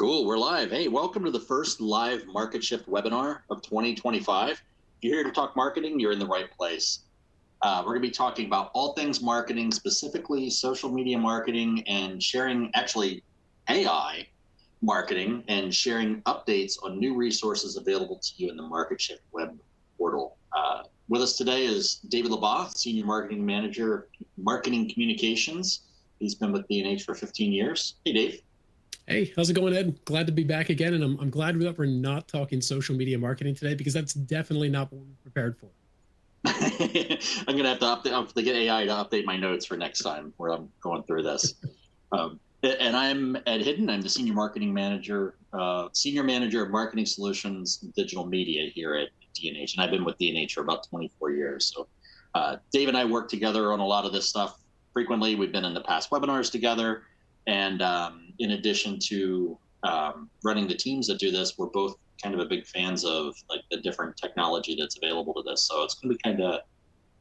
Cool, we're live. Hey, welcome to the first live Market Shift webinar of 2025. If you're here to talk marketing, you're in the right place. We're going to be talking about all things marketing, specifically social media marketing and sharing, actually, AI marketing and sharing updates on new resources available to you in the Market Shift web portal. With us today is David Labaugh, Senior Marketing Manager, Marketing Communications. He's been with D&H for 15 years. Hey, Dave. Hey, how's it going, Ed? Glad to be back again. And I'm glad that we're not talking social media marketing today, because that's definitely not what we're prepared for. I'm going to have to get AI to update my notes for next time where I'm going through this. And I'm Ed Hidden. I'm the Senior Manager of Marketing Solutions and Digital Media here at D&H. And I've been with D&H for about 24 years. So Dave and I work together on a lot of this stuff frequently. We've been in the past webinars together. And in addition to running the teams that do this, we're both kind of a big fans of like the different technology that's available to this. So it's going to be kind of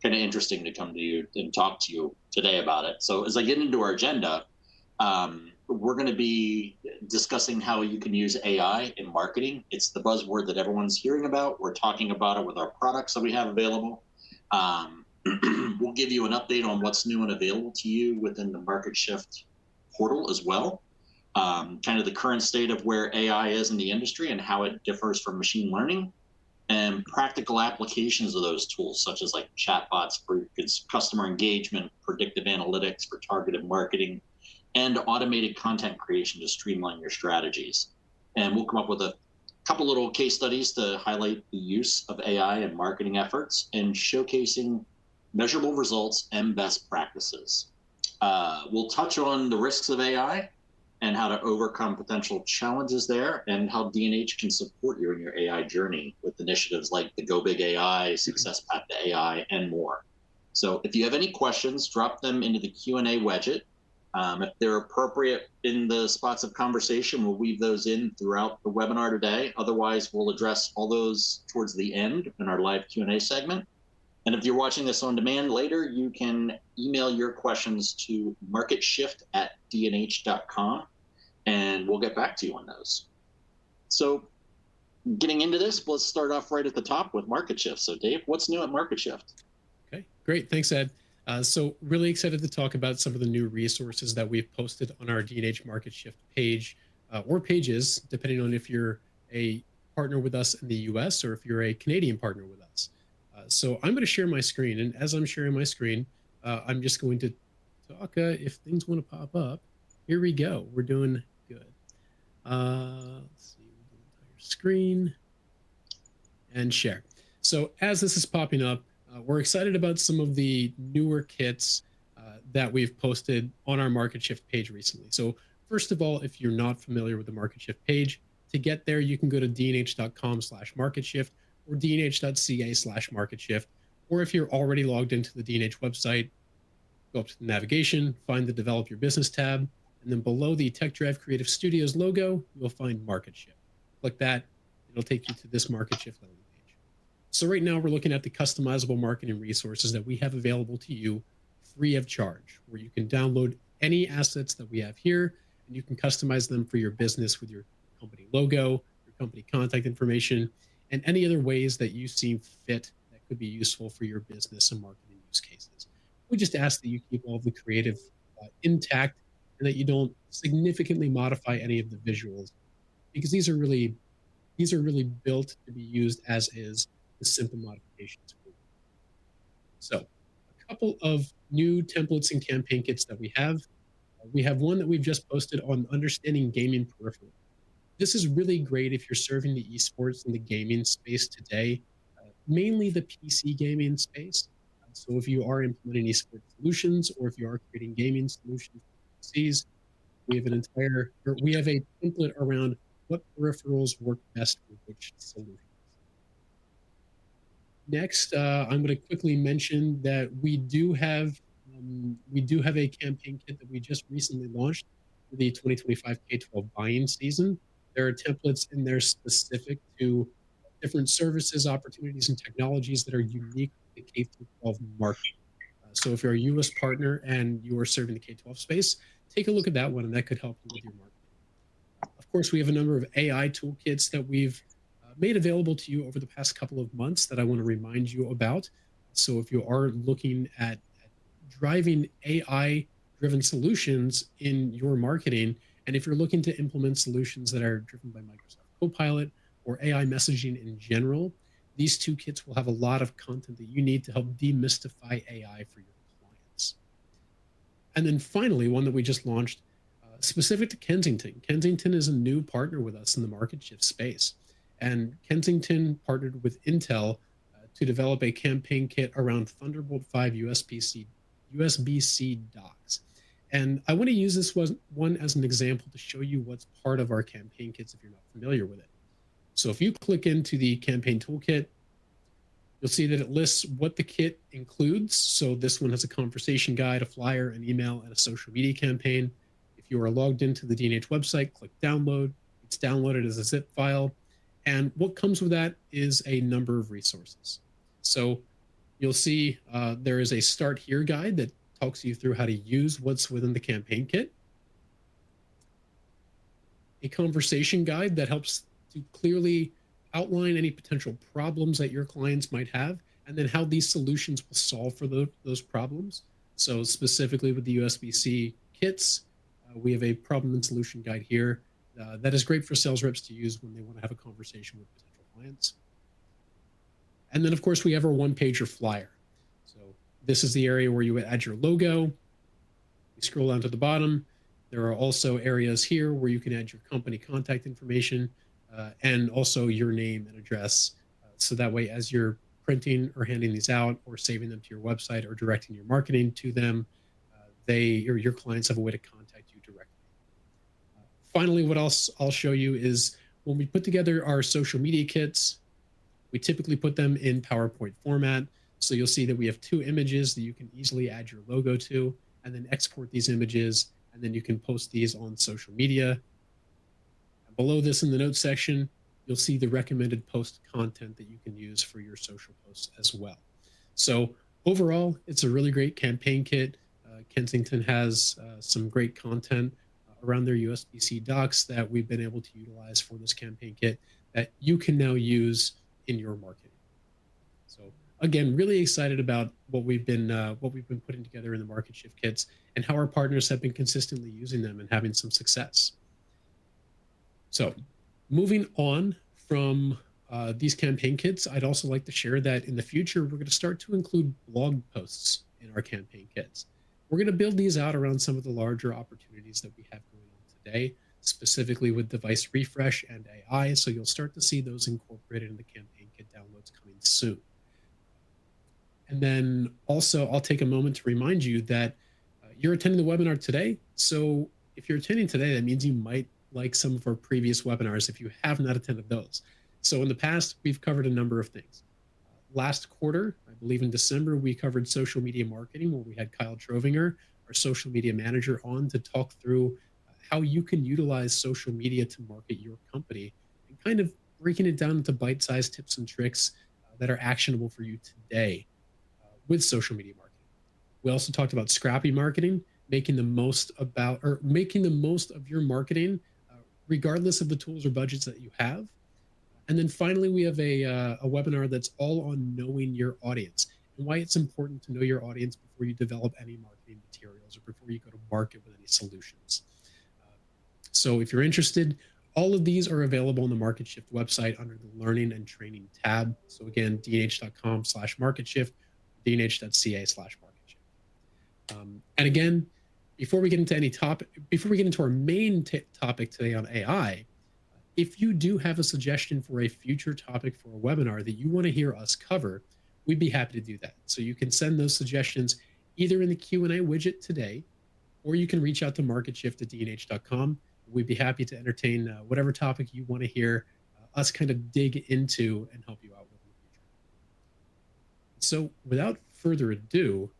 interesting to come to you and talk to you today about it. So as I get into our agenda, we're going to be discussing how you can use AI in marketing. It's the buzzword that everyone's hearing about. We're talking about it with our products that we have available. We'll give you an update on what's new and available to you within the Market Shift portal as well. Kind of the current state of where AI is in the industry and how it differs from machine learning, and practical applications of those tools, such as like chatbots for customer engagement, predictive analytics for targeted marketing, and automated content creation to streamline your strategies. And we'll come up with a couple little case studies to highlight the use of AI in marketing efforts and showcasing measurable results and best practices. We'll touch on the risks of AI and how to overcome potential challenges there, and how D&H can support you in your AI journey with initiatives like the Go Big AI, Success Path to AI, and more. So if you have any questions, drop them into the Q&A widget. If they're appropriate in the spots of conversation, we'll weave those in throughout the webinar today. Otherwise, we'll address all those towards the end in our live Q&A segment. And if you're watching this on demand later, you can email your questions to marketshift@dnh.com, and we'll get back to you on those. So getting into this, let's start off right at the top with Market Shift. So Dave, what's new at Market Shift? Okay, great. Thanks, Ed. So really excited to talk about some of the new resources that we've posted on our D&H Market Shift page, or pages, depending on if you're a partner with us in the US or if you're a Canadian partner with us. So I'm going to share my screen, and as I'm sharing my screen, I'm just going to talk. If things want to pop up, here we go. We're doing good. Let's see, entire screen and share. So as this is popping up, we're excited about some of the newer kits that we've posted on our Market Shift page recently. So first of all, if you're not familiar with the Market Shift page, to get there, you can go to dnh.com/marketshift or dnh.ca/marketshift. Or if you're already logged into the D&H website, go up to the navigation, find the Develop Your Business tab, and then below the Tech Drive Creative Studios logo, you'll find Market Shift. Click that, it'll take you to this Market Shift landing page. So right now we're looking at the customizable marketing resources that we have available to you free of charge, where you can download any assets that we have here, and you can customize them for your business with your company logo, your company contact information, and any other ways that you see fit that could be useful for your business and marketing use cases. We just ask that you keep all of the creative intact, and that you don't significantly modify any of the visuals, because these are really built to be used as is with simple modifications. So a couple of new templates and campaign kits that we have. We have one that we've just posted on understanding gaming peripherals. This is really great if you're serving the esports and the gaming space today, mainly the PC gaming space. So if you are implementing esports solutions, or if you are creating gaming solutions for PCs, we have a template around what peripherals work best for which solutions. Next, I'm going to quickly mention that we do have a campaign kit that we just recently launched for the 2025 K-12 buying season. There are templates in there specific to different services, opportunities, and technologies that are unique to the K-12 market. So if you're a U.S. partner and you are serving the K-12 space, take a look at that one, and that could help you with your marketing. Of Of course, we have a number of AI toolkits that we've made available to you over the past couple of months that I want to remind you about. So if you are looking at driving AI driven solutions in your marketing, and if you're looking to implement solutions that are driven by Microsoft Copilot or AI messaging in general, these two kits will have a lot of content that you need to help demystify AI for your clients. And then finally, one that we just launched specific to Kensington. Kensington is a new partner with us in the market shift space. And Kensington partnered with Intel to develop a campaign kit around Thunderbolt 5 USB-C docks. And I want to use this one as an example to show you what's part of our campaign kits if you're not familiar with it. So if you click into the campaign toolkit, you'll see that it lists what the kit includes. So this one has a conversation guide, a flyer, an email, and a social media campaign. If you are logged into the D&H website, click download. It's downloaded as a zip file. And what comes with that is a number of resources. So you'll see there is a start here guide that talks you through how to use what's within the campaign kit. A conversation guide that helps to clearly outline any potential problems that your clients might have, and then how these solutions will solve for those problems. So specifically with the USB-C kits, we have a problem and solution guide here that is great for sales reps to use when they want to have a conversation with potential clients. And then, of course, we have our one-pager flyer. So this is the area where you would add your logo. You scroll down to the bottom. There are also areas here where you can add your company contact information and also your name and address. So that way, as you're printing or handing these out or saving them to your website or directing your marketing to them, your clients have a way to contact you directly. Finally, what else I'll show you is when we put together our social media kits, we typically put them in PowerPoint format. So you'll see that we have two images that you can easily add your logo to, and then export these images, and then you can post these on social media. And below this in the notes section, you'll see the recommended post content that you can use for your social posts as well. So overall, it's a really great campaign kit. Kensington has some great content around their USB-C docks that we've been able to utilize for this campaign kit that you can now use in your marketing. So again, really excited about what we've been putting together in the market shift kits and how our partners have been consistently using them and having some success. So moving on from these campaign kits, I'd also like to share that in the future, we're going to start to include blog posts in our campaign kits. We're going to build these out around some of the larger opportunities that we have going on today, specifically with device refresh and AI. So you'll start to see those incorporated in the campaign kit downloads coming soon. And then also, I'll take a moment to remind you that you're attending the webinar today. So if you're attending today, that means you might like some of our previous webinars if you have not attended those. So in the past, we've covered a number of things. Last quarter, I believe in December, we covered social media marketing, where we had Kyle Trovinger, our social media manager, on to talk through how you can utilize social media to market your company and kind of breaking it down into bite-sized tips and tricks that are actionable for you today with social media marketing. We also talked about scrappy marketing, making the most of your marketing, regardless of the tools or budgets that you have. And then finally, we have a webinar that's all on knowing your audience and why it's important to know your audience before you develop any marketing materials or before you go to market with any solutions. So if you're interested, all of these are available on the Market Shift website under the Learning and Training tab. So again, dnh.com/marketshift, dnh.ca/marketshift. And again, before we get into our main topic today on AI, if you do have a suggestion for a future topic for a webinar that you want to hear us cover, we'd be happy to do that. So you can send those suggestions either in the Q&A widget today, or you can reach out to marketshift@dnh.com. We'd be happy to entertain whatever topic you want to hear us kind of dig into and help you out with in the future. So without further ado,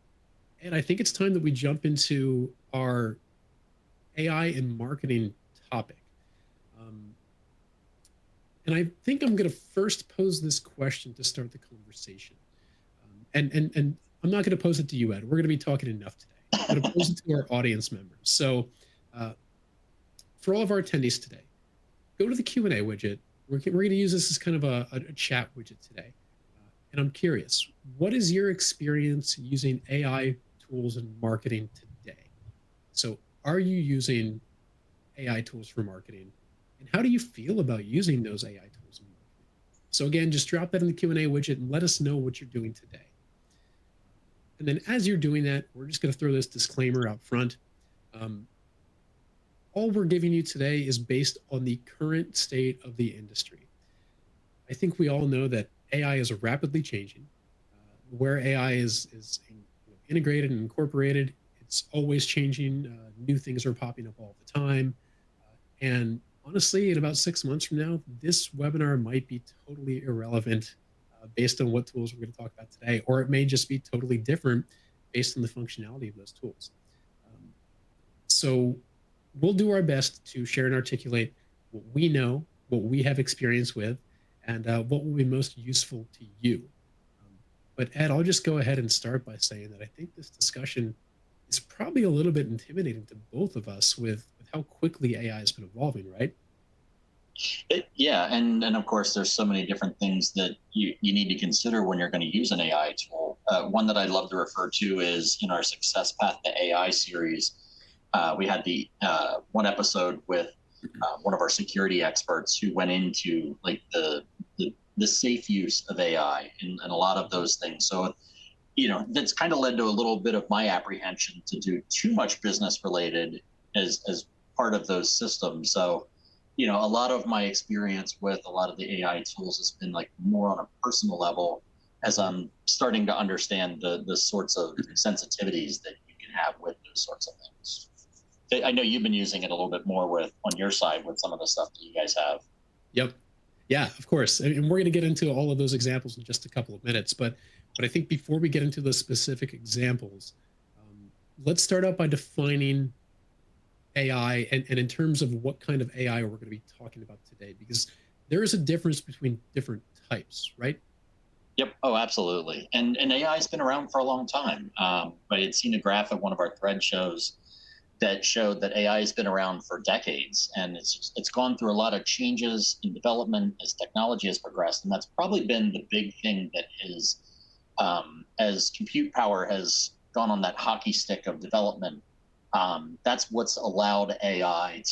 and I think it's time that we jump into our AI and marketing topic. And I think I'm going to first pose this question to start the conversation. And I'm not going to pose it to you, Ed. We're going to be talking enough today. I'm going to pose it to our audience members. So for all of our attendees today, go to the Q&A widget. We're going to use this as kind of a chat widget today. And I'm curious, what is your experience using AI tools in marketing today? So are you using AI tools for marketing? And how do you feel about using those AI tools in marketing? So again, just drop that in the Q&A widget and let us know what you're doing today. And then as you're doing that, we're just going to throw this disclaimer out front. All we're giving you today is based on the current state of the industry. I think we all know that AI is rapidly changing. Where AI is integrated and incorporated, it's always changing. New things are popping up all the time. And honestly, in about 6 months from now, this webinar might be totally irrelevant based on what tools we're going to talk about today, or it may just be totally different based on the functionality of those tools. So we'll do our best to share and articulate what we know, what we have experience with, and what will be most useful to you. But Ed, I'll just go ahead and start by saying that I think this discussion is probably a little bit intimidating to both of us with how quickly AI has been evolving, right? Yeah, and of course, there's so many different things that you need to consider when you're going to use an AI tool. One that I love to refer to is in our Success Path to AI series. We had the one episode with one of our security experts who went into like the safe use of AI and a lot of those things. So, that's kind of led to a little bit of my apprehension to do too much business related as part of those systems. So, a lot of my experience with a lot of the AI tools has been like more on a personal level as I'm starting to understand the sorts of sensitivities that you can have with those sorts of things. I know you've been using it a little bit more on your side with some of the stuff that you guys have. Yep. Yeah, of course. And we're going to get into all of those examples in just a couple of minutes. But I think before we get into the specific examples, let's start out by defining AI and in terms of what kind of AI we're going to be talking about today, because there is a difference between different types, right? Yep. Oh, absolutely. And AI has been around for a long time. I had seen a graph at one of our thread shows that showed that AI has been around for decades, and it's gone through a lot of changes in development as technology has progressed, and that's probably been the big thing that is, as compute power has gone on that hockey stick of development. That's what's allowed AI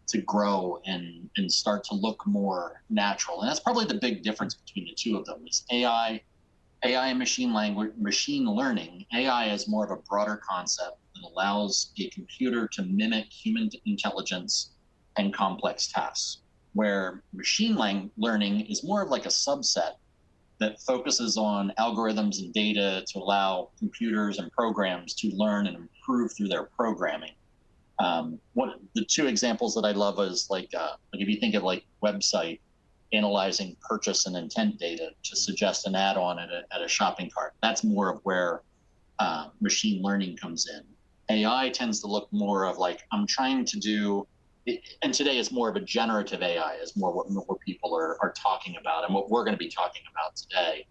to grow and start to look more natural, and that's probably the big difference between the two of them. Is AI and machine learning. AI is more of a broader concept that allows a computer to mimic human intelligence and complex tasks, where machine learning is more of like a subset that focuses on algorithms and data to allow computers and programs to learn and improve through their programming. The two examples that I love is like if you think of like website analyzing purchase and intent data to suggest an add-on at a shopping cart. That's more of where machine learning comes in. AI tends to look more of like, I'm trying to do, and today is more of a generative AI, is more what more people are talking about and what we're going to be talking about today.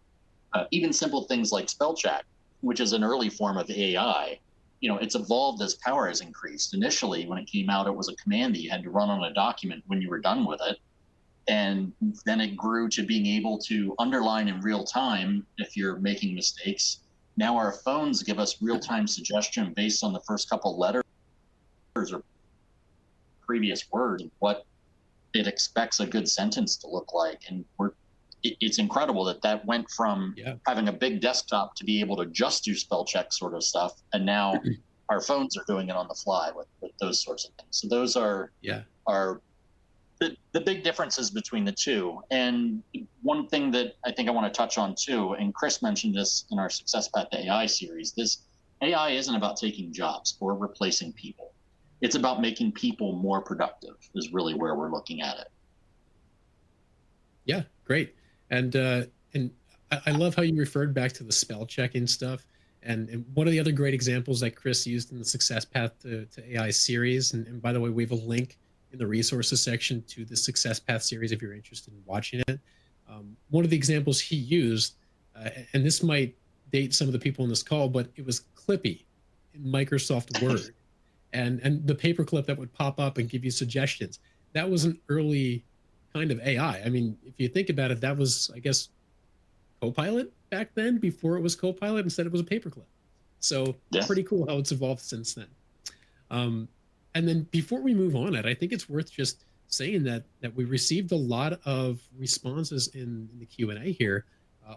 Even simple things like spell check, which is an early form of AI, it's evolved as power has increased. Initially, when it came out, it was a command that you had to run on a document when you were done with it. And then it grew to being able to underline in real time if you're making mistakes. Now our phones give us real-time suggestion based on the first couple letters or previous words of what it expects a good sentence to look like. And it's incredible that went from having a big desktop to be able to just do spell check sort of stuff. And now our phones are doing it on the fly with those sorts of things. So those are the big differences between the two. And one thing that I think I want to touch on too, and Chris mentioned this in our Success Path to AI series, this AI isn't about taking jobs or replacing people. It's about making people more productive is really where we're looking at it. Yeah, great. And I love how you referred back to the spell checking stuff. And one of the other great examples that Chris used in the Success Path to AI series, and by the way, we have a link in the resources section to the Success Path series if you're interested in watching it. One of the examples he used, and this might date some of the people on this call, but it was Clippy in Microsoft Word. And the paperclip that would pop up and give you suggestions. That was an early kind of AI. I mean, if you think about it, that was, I guess, Copilot back then before it was Copilot. Instead, it was a paperclip. So Yeah. pretty cool how it's evolved since then. Um, and then before we move on, Ed, I think it's worth just saying that we received a lot of responses in the Q&A here.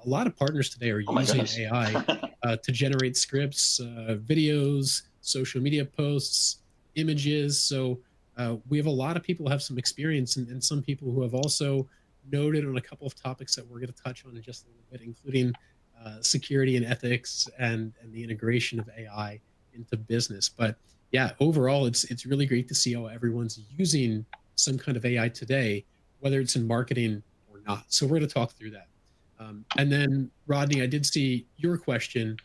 A lot of partners today are Oh my using goodness. AI to generate scripts, videos, social media posts, images. So we have a lot of people who have some experience, and some people who have also noted on a couple of topics that we're going to touch on in just a little bit, including security and ethics and the integration of AI into business. But yeah, overall, it's really great to see how everyone's using some kind of AI today, whether it's in marketing or not. So we're going to talk through that. And then, Rodney, I did see your question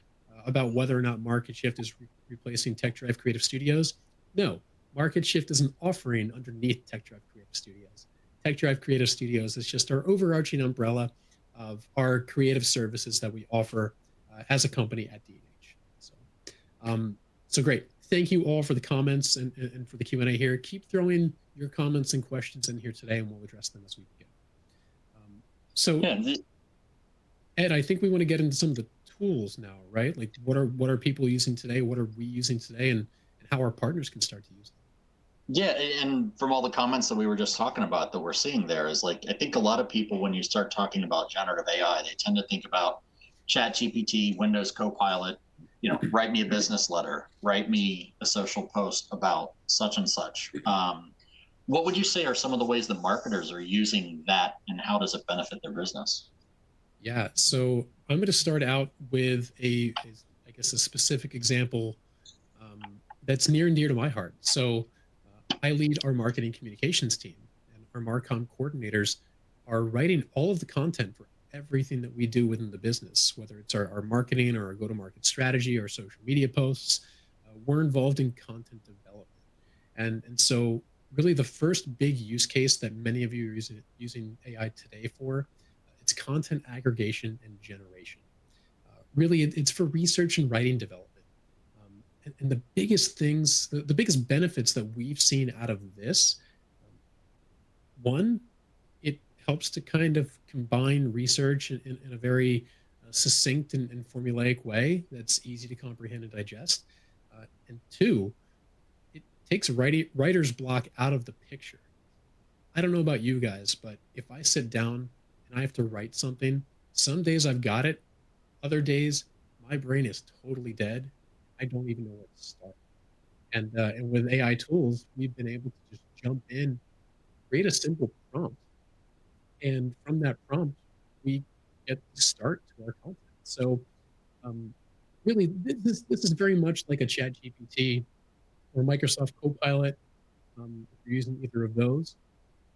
about whether or not Market Shift is replacing Tech Drive Creative Studios. No, Market Shift is an offering underneath Tech Drive Creative Studios. Tech Drive Creative Studios is just our overarching umbrella of our creative services that we offer as a company at D&H. Um, so great. Thank you all for the comments and for the Q&A here. Keep throwing your comments and questions in here today, and we'll address them as we go. So, Yeah. Ed, I think we want to get into some of the tools now, right? Like what are people using today? What are we using today, and how our partners can start to use them? Yeah, and from all the comments that we were just talking about that we're seeing there is like I think a lot of people when you start talking about generative AI, they tend to think about Chat GPT, Windows Copilot, write me a business letter, write me a social post about such and such. What would you say are some of the ways that marketers are using that and how does it benefit their business? Yeah, so I'm going to start out with I guess, a specific example that's near and dear to my heart. So I lead our marketing communications team, and our Marcom coordinators are writing all of the content for everything that we do within the business, whether it's our marketing or our go-to-market strategy or social media posts. We're involved in content development. And so really the first big use case that many of you are using AI today for, it's content aggregation and generation. Really, it's for research and writing development. And the biggest things, the biggest benefits that we've seen out of this, um, one, it helps to kind of combine research in a very succinct and formulaic way that's easy to comprehend and digest. And two, it takes writer's block out of the picture. I don't know about you guys, but if I sit down and I have to write something, some days I've got it, other days my brain is totally dead. I don't even know where to start. And with AI tools, we've been able to just jump in, create a simple prompt, and from that prompt, we get the start to our content. So, um, really, this is very much like a Chat GPT or Microsoft Copilot, if you're using either of those.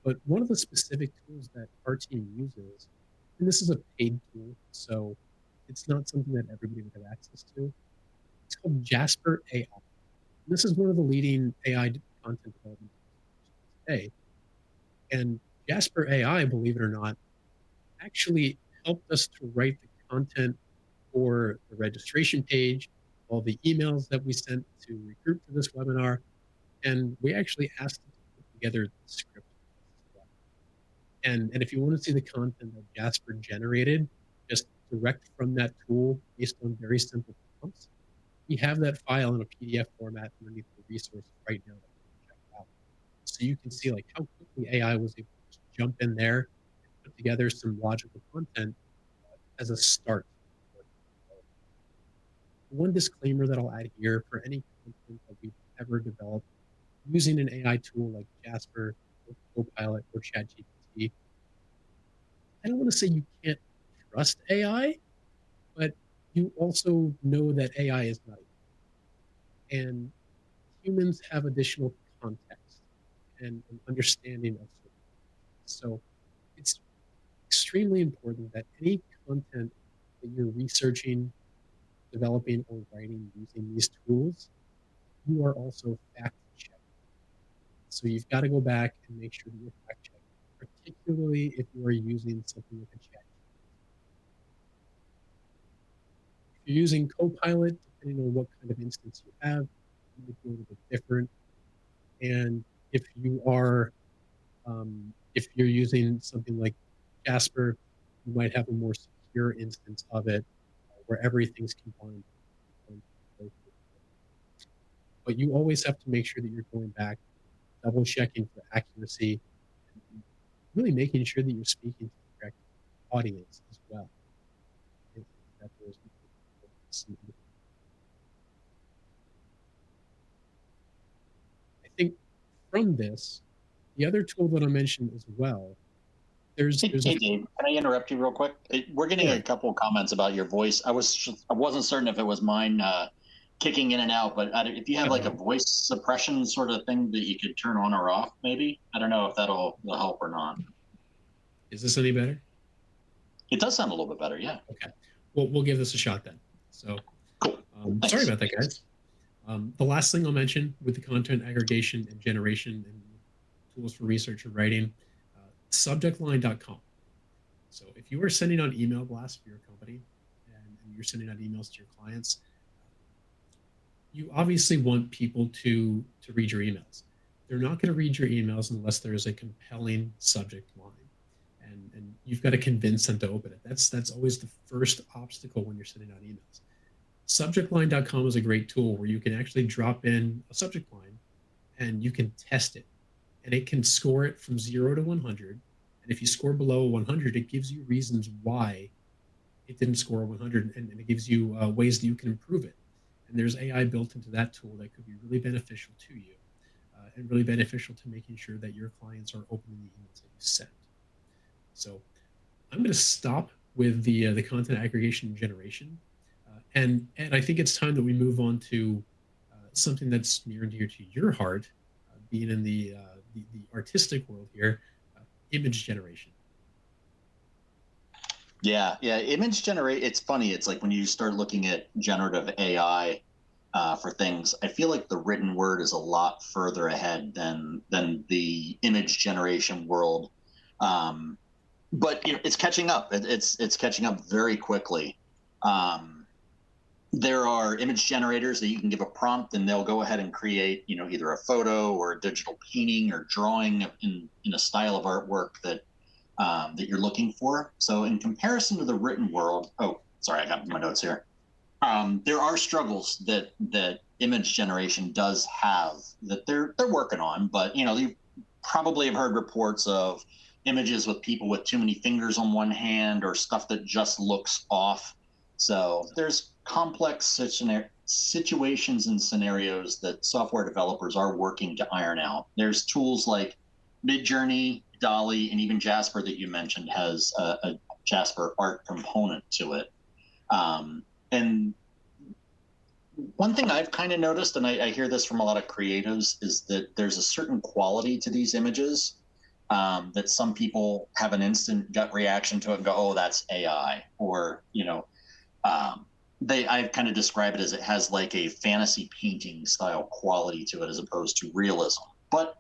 But one of the specific tools that our team uses, and this is a paid tool, so it's not something that everybody would have access to. It's called Jasper AI. This is one of the leading AI content development tools today. And Jasper AI, believe it or not, actually helped us to write the content for the registration page, all the emails that we sent to recruit for this webinar, and we actually asked it to put together the script as well. And if you want to see the content that Jasper generated, just direct from that tool based on very simple prompts, we have that file in a PDF format underneath the resource right now that you can check out. So you can see like how quickly AI was able to just jump in there and put together some logical content as a start. One disclaimer that I'll add here for any content that we've ever developed using an AI tool like Jasper or Copilot or ChatGPT, I don't want to say you can't trust AI, but you also know that AI is not, and humans have additional context and understanding of certain things. So it's extremely important that any content that you're researching, developing, or writing using these tools, you are also fact checking. So you've got to go back and make sure that you're fact checking, particularly if you are using something like a chat. If you're using Copilot, depending on what kind of instance you have, it might be a little bit different. And if you are If you're using something like Jasper, you might have a more secure instance of it where everything's combined. But you always have to make sure that you're going back, double checking for accuracy, and really making sure that you're speaking to the correct audience as well. And that there's I think from this, the other tool that I mentioned as well, Hey, there's a hey, Dave, can I interrupt you real quick? We're getting sure. a couple of comments about your voice. I wasn't certain if it was mine kicking in and out, but if you have like a Uh-oh. voice suppression sort of thing that you could turn on or off, maybe. I don't know if will help or not. Is this any better? It does sound a little bit better, yeah. Okay. Well, we'll give this a shot then. So, Cool. sorry Thanks. about that, guys. The last thing I'll mention with the content aggregation and generation and tools for research and writing, subjectline.com. So if you are sending out email blasts for your company and you're sending out emails to your clients, you obviously want people to read your emails. They're not going to read your emails unless there is a compelling subject line. And you've got to convince them to open it. That's always the first obstacle when you're sending out emails. Subjectline.com is a great tool where you can actually drop in a subject line and you can test it. And it can score it from 0 to 100. And if you score below 100, it gives you reasons why it didn't score 100, and it gives you ways that you can improve it. And there's AI built into that tool that could be really beneficial to you and really beneficial to making sure that your clients are opening the emails that you send. So I'm going to stop with the content aggregation and generation. And I think it's time that we move on to something that's near and dear to your heart, being in the artistic world here, image generation. Yeah, yeah. Image generate. It's funny. It's like when you start looking at generative AI for things, I feel like the written word is a lot further ahead than the image generation world. But you know, it's catching up. It's catching up very quickly. There are image generators that you can give a prompt and they'll go ahead and create, you know, either a photo or a digital painting or drawing in a style of artwork that you're looking for. So in comparison to the written world, oh, sorry, I got my notes here. There are struggles that image generation does have that they're working on, but you know, you probably have heard reports of images with people with too many fingers on one hand or stuff that just looks off. So there's complex situations and scenarios that software developers are working to iron out. There's tools like Midjourney, Dolly, and even Jasper that you mentioned has a Jasper art component to it. And one thing I've kind of noticed, and I hear this from a lot of creatives, is that there's a certain quality to these images that some people have an instant gut reaction to it and go, oh, that's AI. Or, you know, I kind of describe it as it has like a fantasy painting style quality to it as opposed to realism. But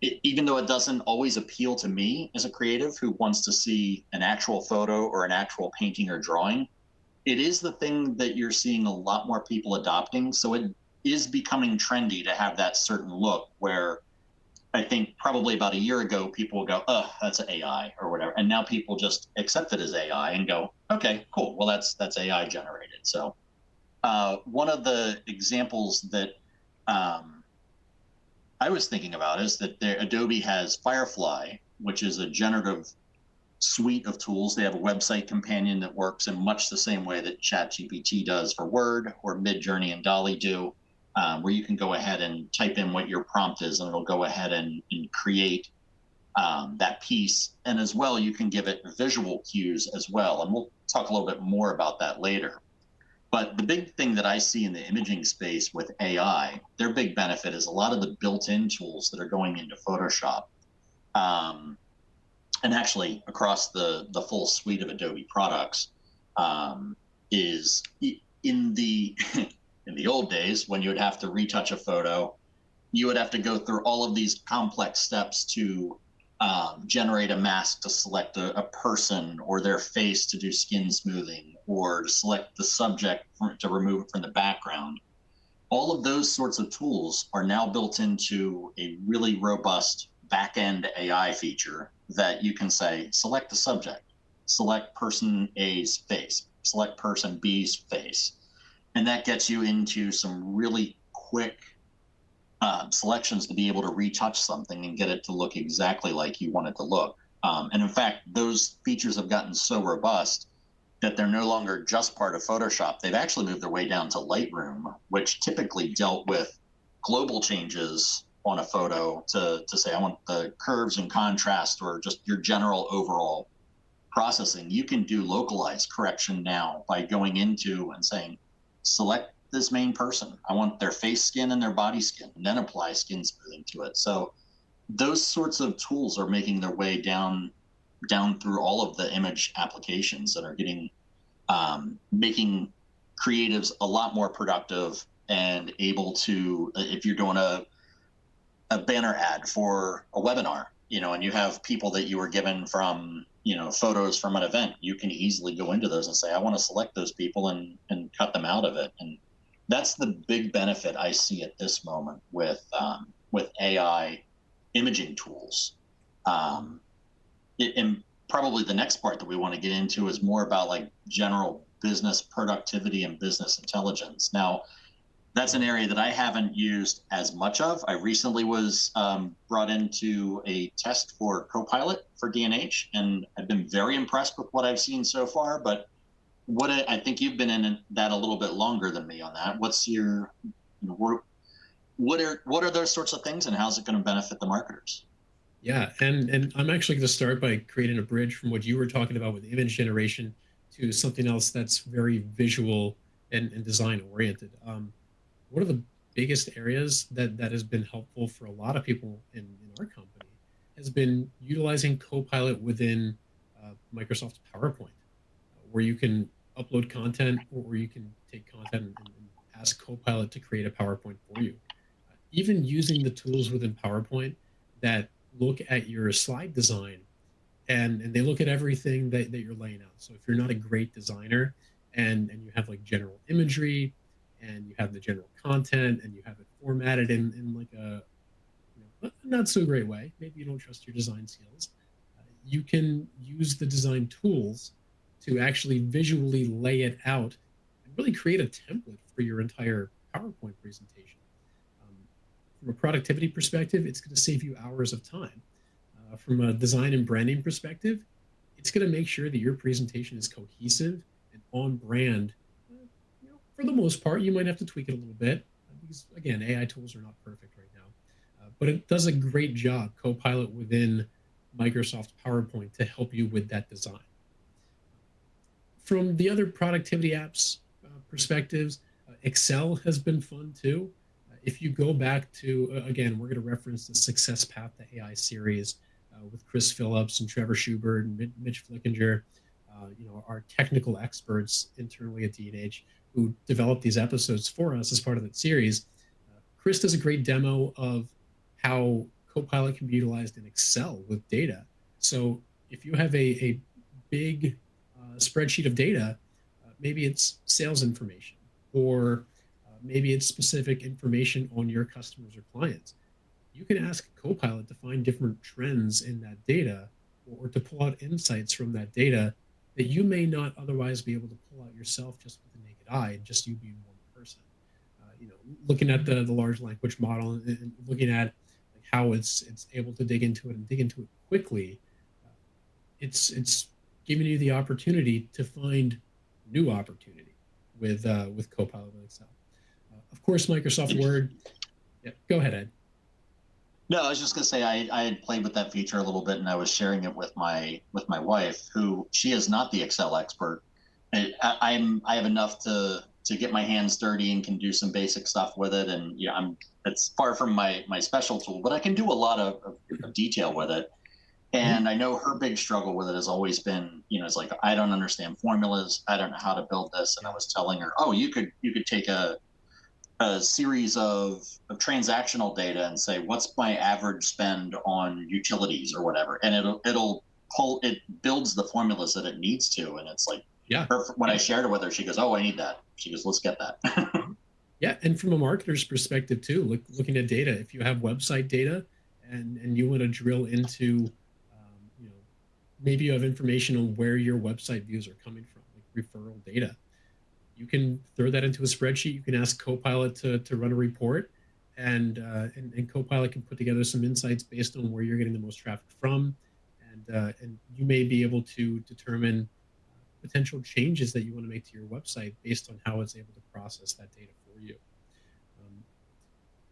even though it doesn't always appeal to me as a creative who wants to see an actual photo or an actual painting or drawing, it is the thing that you're seeing a lot more people adopting. So it is becoming trendy to have that certain look where I think probably about a year ago, people would go, oh, that's AI or whatever. And now people just accept it as AI and go, okay, cool. Well, that's AI generated. So one of the examples that I was thinking about is that Adobe has Firefly, which is a generative suite of tools. They have a website companion that works in much the same way that ChatGPT does for Word or Midjourney and Dolly do, where you can go ahead and type in what your prompt is and it'll go ahead and create that piece. And as well, you can give it visual cues as well. And we'll talk a little bit more about that later. But the big thing that I see in the imaging space with AI, their big benefit is a lot of the built-in tools that are going into Photoshop. And actually across the full suite of Adobe products is in the in the old days when you would have to retouch a photo, you would have to go through all of these complex steps to generate a mask to select a person or their face to do skin smoothing or to select the subject to remove it from the background. All of those sorts of tools are now built into a really robust back-end AI feature that you can say, select the subject, select person A's face, select person B's face. And that gets you into some really quick selections to be able to retouch something and get it to look exactly like you want it to look. And in fact, those features have gotten so robust that they're no longer just part of Photoshop. They've actually moved their way down to Lightroom, which typically dealt with global changes on a photo to say, I want the curves and contrast or just your general overall processing. You can do localized correction now by going into and saying, select this main person. I want their face skin and their body skin, and then apply skin smoothing to it. So those sorts of tools are making their way down through all of the image applications that are getting making creatives a lot more productive and able to, if you're doing a banner ad for a webinar, and you have people that you were given from, photos from an event, you can easily go into those and say, I want to select those people and cut them out of it. And that's the big benefit I see at this moment with AI imaging tools. And probably the next part that we want to get into is more about like general business productivity and business intelligence. Now, that's an area that I haven't used as much of. I recently was brought into a test for Copilot for D&H, and I've been very impressed with what I've seen so far. But I think you've been in that a little bit longer than me on that. What's your, what are those sorts of things, and how's it going to benefit the marketers? Yeah, and I'm actually going to start by creating a bridge from what you were talking about with image generation to something else that's very visual and design oriented. One of the biggest areas that has been helpful for a lot of people in our company has been utilizing Copilot within Microsoft PowerPoint, where you can upload content or you can take content and ask Copilot to create a PowerPoint for you. Even using the tools within PowerPoint that look at your slide design and they look at everything that you're laying out. So if you're not a great designer and you have like general imagery and you have the general content and you have it formatted in like a not so great way, maybe you don't trust your design skills, you can use the design tools to actually visually lay it out and really create a template for your entire PowerPoint presentation. From a productivity perspective, it's going to save you hours of time. From a design and branding perspective, it's going to make sure that your presentation is cohesive and on brand. For the most part, you might have to tweak it a little bit because, again, AI tools are not perfect right now. But it does a great job, Copilot within Microsoft PowerPoint, to help you with that design. From the other productivity apps perspectives, Excel has been fun too. If you go back to, again, we're going to reference the Success Path to AI series with Chris Phillips and Trevor Schubert and Mitch Flickinger, our technical experts internally at D&H who developed these episodes for us as part of that series. Chris does a great demo of how Copilot can be utilized in Excel with data. So if you have a big spreadsheet of data, maybe it's sales information or maybe it's specific information on your customers or clients. You can ask Copilot to find different trends in that data or to pull out insights from that data that you may not otherwise be able to pull out yourself just with the naked eye, just you being one person. Looking at the large language model and looking at like how it's able to dig into it quickly, it's giving you the opportunity to find new opportunity with Copilot with Excel. Of course, Microsoft Word. Yeah, go ahead, Ed. No, I was just going to say I had played with that feature a little bit, and I was sharing it with my wife, who she is not the Excel expert. I have enough to get my hands dirty and can do some basic stuff with it, and it's far from my special tool, but I can do a lot of detail with it. And I know her big struggle with it has always been, it's like, I don't understand formulas, I don't know how to build this, and I was telling her, oh, you could take a series of transactional data and say, what's my average spend on utilities or whatever, and it builds the formulas that it needs to. And it's like, when I shared it with her, she goes, oh, I need that. She goes, let's get that. Yeah, and from a marketer's perspective too, looking at data, if you have website data and you want to drill into, you know, maybe you have information on where your website views are coming from, like referral data. You can throw that into a spreadsheet. You can ask Copilot to run a report, and Copilot can put together some insights based on where you're getting the most traffic from, and you may be able to determine potential changes that you want to make to your website based on how it's able to process that data for you. Um,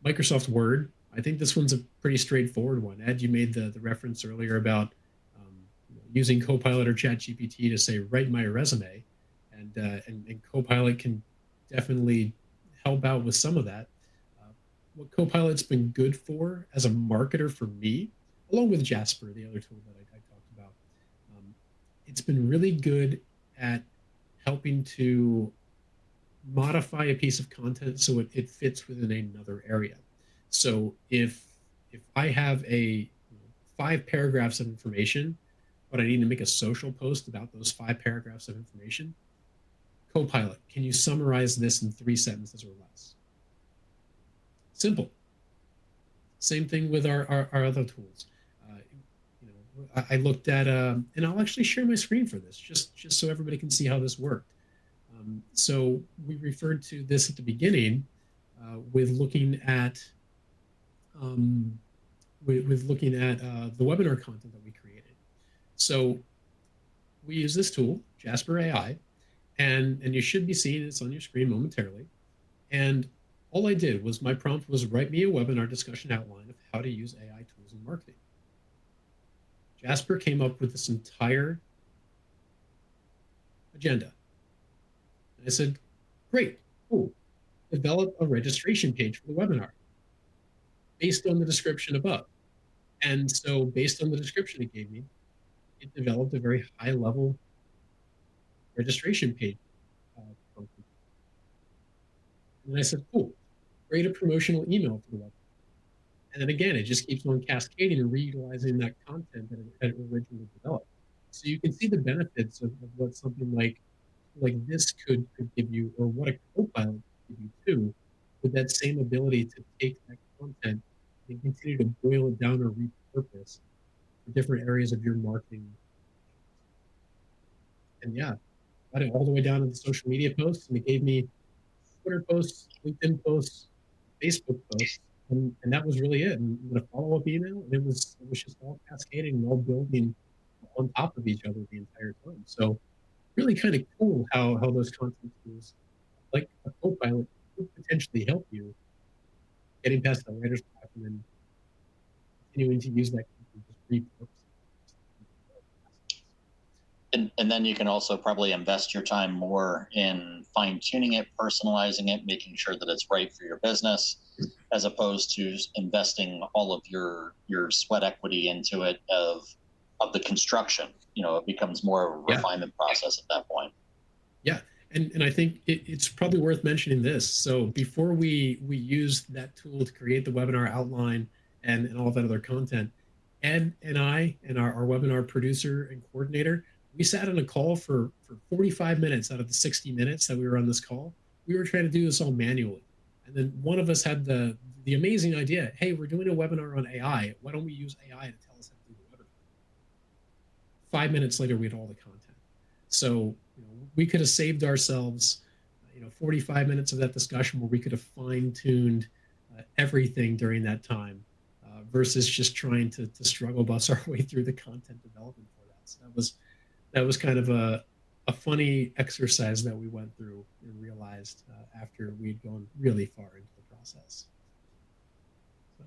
Microsoft Word, I think this one's a pretty straightforward one. Ed, you made the reference earlier about using Copilot or ChatGPT to say, write my resume. And Copilot can definitely help out with some of that. What Copilot's been good for as a marketer for me, along with Jasper, the other tool that I talked about, um, it's been really good at helping to modify a piece of content so it fits within another area. So if I have a 5 paragraphs of information, but I need to make a social post about those 5 paragraphs of information, Copilot, can you summarize this in 3 sentences or less? Simple. Same thing with our other tools. I looked at, and I'll actually share my screen for this, just so everybody can see how this worked. So we referred to this at the beginning with looking at the webinar content that we created. So we use this tool, Jasper AI, and you should be seeing this on your screen momentarily. And all I did was, my prompt was, write me a webinar discussion outline of how to use AI tools in marketing. Jasper came up with this entire agenda. And I said, great, cool. Develop a registration page for the webinar based on the description above. And so based on the description it gave me, it developed a very high level registration page. And I said, cool, create a promotional email for the website. And then again, it just keeps on cascading and reutilizing that content that it had originally developed. So you can see the benefits of what something like this could give you, or what a Copilot could give you too, with that same ability to take that content and continue to boil it down or repurpose for different areas of your marketing. And yeah, got it all the way down to the social media posts, and it gave me Twitter posts, LinkedIn posts, Facebook posts, and that was really it. And a follow-up email, and it was just all cascading and all building on top of each other the entire time. So really kind of cool how those content tools, like a Copilot, could potentially help you getting past the writer's block and then continuing to use that content, just repurpose it. And then you can also probably invest your time more in fine tuning it, personalizing it, making sure that it's right for your business, as opposed to investing all of your sweat equity into it of the construction. It becomes more of a refinement process at that point. Yeah. And I think it's probably worth mentioning this. So before we used that tool to create the webinar outline and all that other content, Ed and I and our webinar producer and coordinator, we sat on a call for 45 minutes out of the 60 minutes that we were on this call. We were trying to do this all manually. And then one of us had the amazing idea, hey, we're doing a webinar on AI. Why don't we use AI to tell us how to do the webinar? 5 minutes later, we had all the content. So we could have saved ourselves 45 minutes of that discussion where we could have fine-tuned everything during that time versus just trying to struggle bus our way through the content development for that. So that was kind of a funny exercise that we went through and realized after we'd gone really far into the process. So,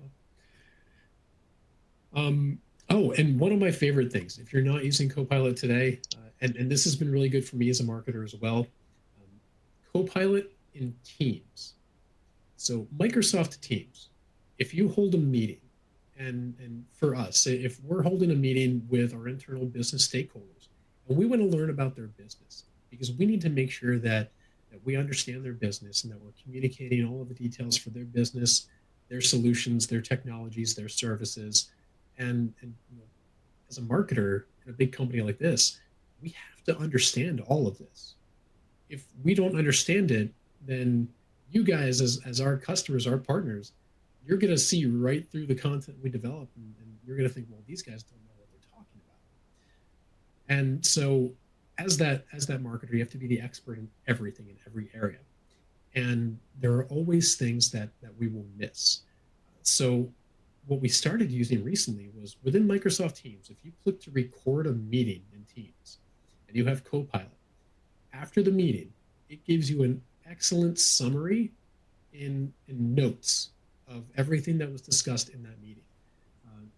oh, and one of my favorite things, if you're not using Copilot today, and this has been really good for me as a marketer as well, Copilot in Teams. So Microsoft Teams, if you hold a meeting, and for us, if we're holding a meeting with our internal business stakeholders, and we want to learn about their business, because we need to make sure that we understand their business and that we're communicating all of the details for their business, their solutions, their technologies, their services. And as a marketer in a big company like this, we have to understand all of this. If we don't understand it, then you guys as our customers, our partners, you're going to see right through the content we develop, and you're going to think, well, these guys don't know what they're talking about. And so as that marketer, you have to be the expert in everything in every area. And there are always things that we will miss. So what we started using recently was within Microsoft Teams. If you click to record a meeting in Teams and you have Copilot, after the meeting, it gives you an excellent summary in notes of everything that was discussed in that meeting,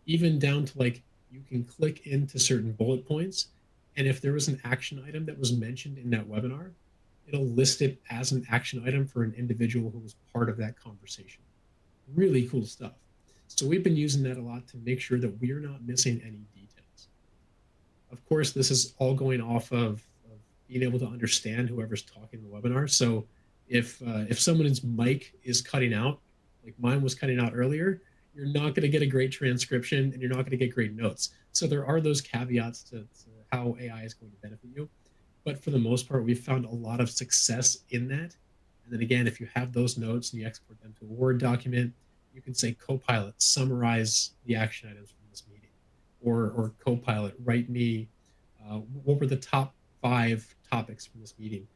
even down to like you can click into certain bullet points, and if there was an action item that was mentioned in that webinar, it'll list it as an action item for an individual who was part of that conversation. Really cool stuff. So we've been using that a lot to make sure that we're not missing any details. Of course, this is all going off of being able to understand whoever's talking in the webinar. So if someone's mic is cutting out, like mine was cutting out earlier, you're not going to get a great transcription and you're not going to get great notes. So there are those caveats to how AI is going to benefit you. But for the most part, we've found a lot of success in that. And then again, if you have those notes and you export them to a Word document, you can say, Copilot, summarize the action items from this meeting. Or Copilot, write me, what were the top 5 topics from this meeting?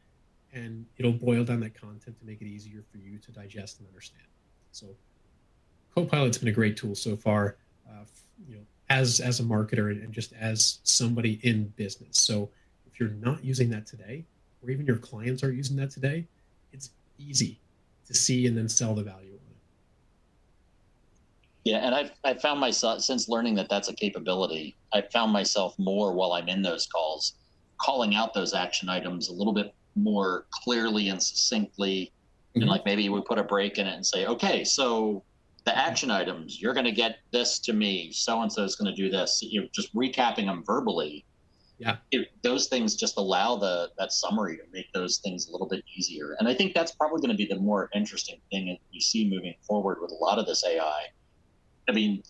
And it'll boil down that content to make it easier for you to digest and understand. So Copilot's been a great tool so far, as a marketer and just as somebody in business. So if you're not using that today, or even your clients are using that today, it's easy to see and then sell the value on it. Yeah, and I've found myself, since learning that that's a capability, I've found myself more while I'm in those calls, calling out those action items a little bit more clearly and succinctly. And like maybe we put a break in it and say, okay, so the action items, you're going to get this to me, so and so is going to do this. Just recapping them verbally. Yeah, those things just allow that summary to make those things a little bit easier. And I think that's probably going to be the more interesting thing that you see moving forward with a lot of this AI. I mean,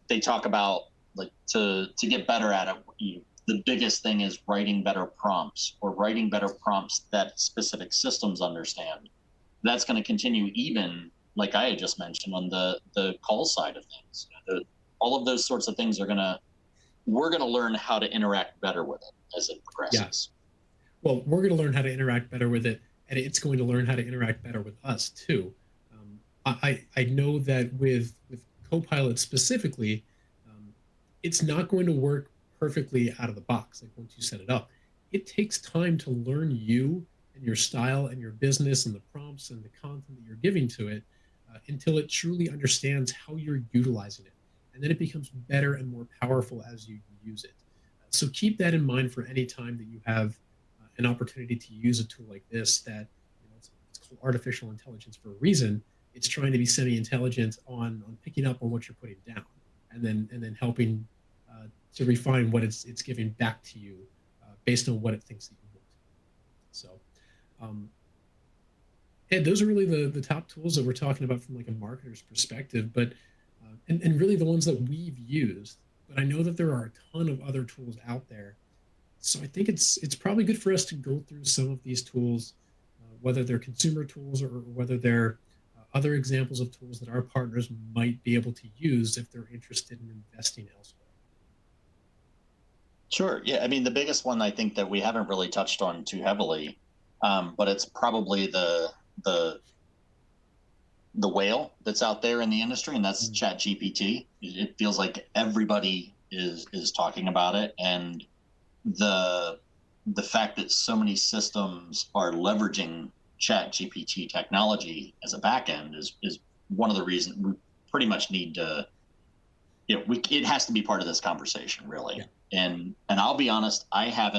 they talk about like to get better at it. The biggest thing is writing better prompts, or writing better prompts that specific systems understand. That's going to continue, even like I had just mentioned on the call side of things. All of those sorts of things we're going to learn how to interact better with it as it progresses. Yeah. Well, we're going to learn how to interact better with it, and it's going to learn how to interact better with us too. I know that with Copilot specifically, it's not going to work perfectly out of the box. Like once you set it up, it takes time to learn you and your style and your business and the prompts and the content that you're giving to it, until it truly understands how you're utilizing it. And then it becomes better and more powerful as you use it. So keep that in mind for any time that you have an opportunity to use a tool like this that, it's called artificial intelligence for a reason. It's trying to be semi-intelligent on picking up on what you're putting down, and then helping to refine what it's giving back to you based on what it thinks that you want. So Ed, those are really the top tools that we're talking about from like a marketer's perspective, but and really the ones that we've used. But I know that there are a ton of other tools out there. So I think it's probably good for us to go through some of these tools, whether they're consumer tools or whether they're other examples of tools that our partners might be able to use if they're interested in investing elsewhere. Sure. Yeah. I mean, the biggest one I think that we haven't really touched on too heavily, but it's probably the whale that's out there in the industry, and that's ChatGPT. It feels like everybody is talking about it, and the fact that so many systems are leveraging ChatGPT technology as a backend is one of the reasons we pretty much need to. It has to be part of this conversation, really. Yeah. And I'll be honest, I have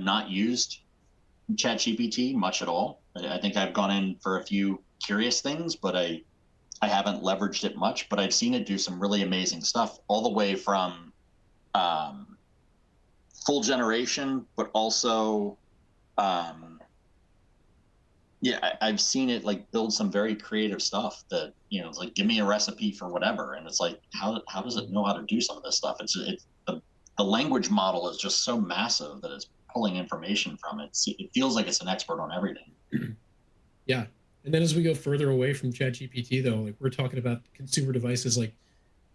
not used ChatGPT much at all. I think I've gone in for a few curious things, but I haven't leveraged it much. But I've seen it do some really amazing stuff, all the way from full generation, but also I've seen it like build some very creative stuff that, it's like, give me a recipe for whatever. And it's like, how does it know how to do some of this stuff? It's the language model is just so massive that it's pulling information from it. It feels like it's an expert on everything. Yeah. And then as we go further away from ChatGPT, though, like we're talking about consumer devices like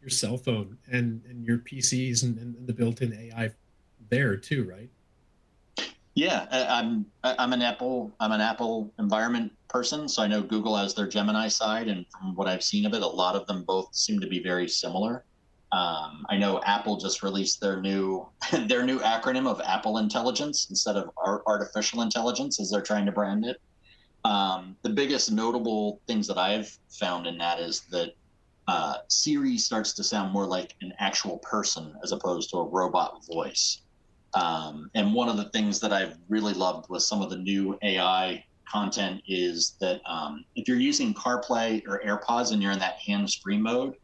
your cell phone and your PCs and the built-in AI there too, right? Yeah, I'm an Apple environment person, so I know Google has their Gemini side, and from what I've seen of it, a lot of them both seem to be very similar. I know Apple just released their new their new acronym of Apple Intelligence instead of artificial intelligence, as they're trying to brand it. The biggest notable things that I've found in that is that Siri starts to sound more like an actual person as opposed to a robot voice. And one of the things that I've really loved with some of the new AI content is that if you're using CarPlay or AirPods and you're in that hands-free mode,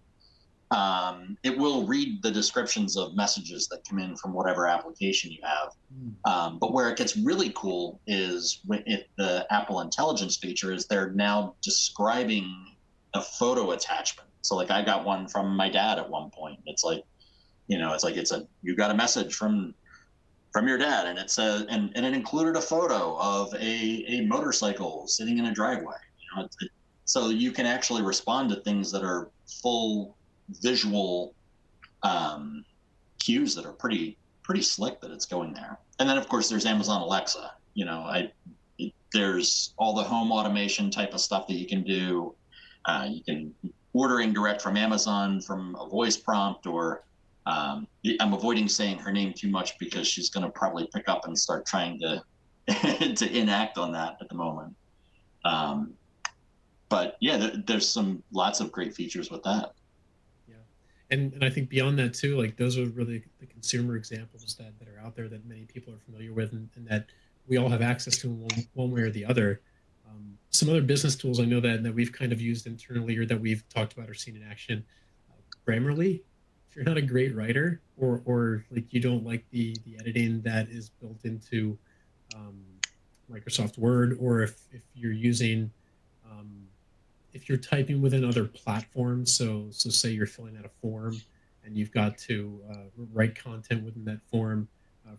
it will read the descriptions of messages that come in from whatever application you have. Mm. But where it gets really cool is with the Apple Intelligence feature is they're now describing a photo attachment. So like I got one from my dad at one point. It's like, you got a message from your dad, and it's and it included a photo of a motorcycle sitting in a driveway. So you can actually respond to things that are full visual cues that are pretty slick that it's going there. And then of course there's Amazon Alexa. There's all the home automation type of stuff that you can do. You can ordering direct from Amazon from a voice prompt, or I'm avoiding saying her name too much because she's going to probably pick up and start trying to to enact on that at the moment. But yeah, there's lots of great features with that. Yeah. And I think beyond that too, like those are really the consumer examples that are out there that many people are familiar with, and that we all have access to one way or the other. Some other business tools I know that we've kind of used internally or that we've talked about or seen in action. Grammarly, if you're not a great writer, or like you don't like the editing that is built into um, Microsoft Word, or if you're using um, if you're typing within other platforms, so say you're filling out a form and you've got to write content within that form